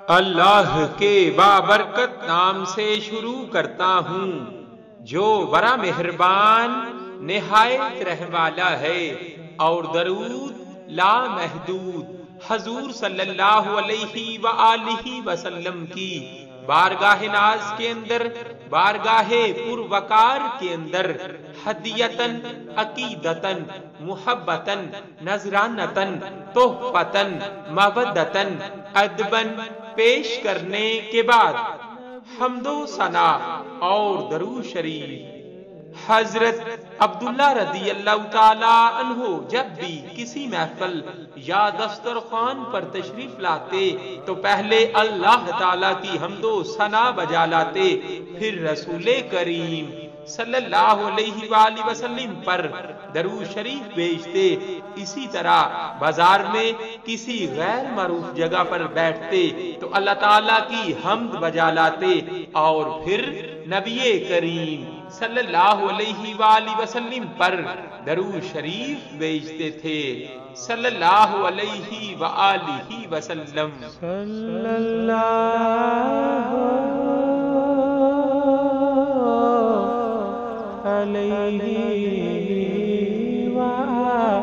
اللہ کے بابرکت نام سے شروع کرتا ہوں جو بڑا مہربان نہایت رحم والا ہے، اور درود لا محدود حضور صلی اللہ علیہ وآلہ وسلم کی بارگاہ ناز کے اندر، بارگاہ پر وقار کے اندر ہدیتن، عقیدتن، محبتن، نذرانتن، تحفتن، مودتن، ادبن پیش کرنے کے بعد حمد و ثنا اور درود شریف۔ حضرت عبداللہ رضی اللہ تعالی عنہ جب بھی کسی محفل یا دسترخوان پر تشریف لاتے تو پہلے اللہ تعالی کی حمد و ثنا بجا لاتے، پھر رسول کریم صلی اللہ علیہ وآلہ وسلم پر درود شریف بھیجتے۔ اسی طرح بازار میں کسی غیر معروف جگہ پر بیٹھتے تو اللہ تعالیٰ کی حمد بجا لاتے اور پھر نبی کریم صلی اللہ علیہ وآلہ وسلم پر درود شریف بھیجتے تھے، صلی اللہ علیہ وآلہ وسلم۔ صلی اللہ علیہ وآلہ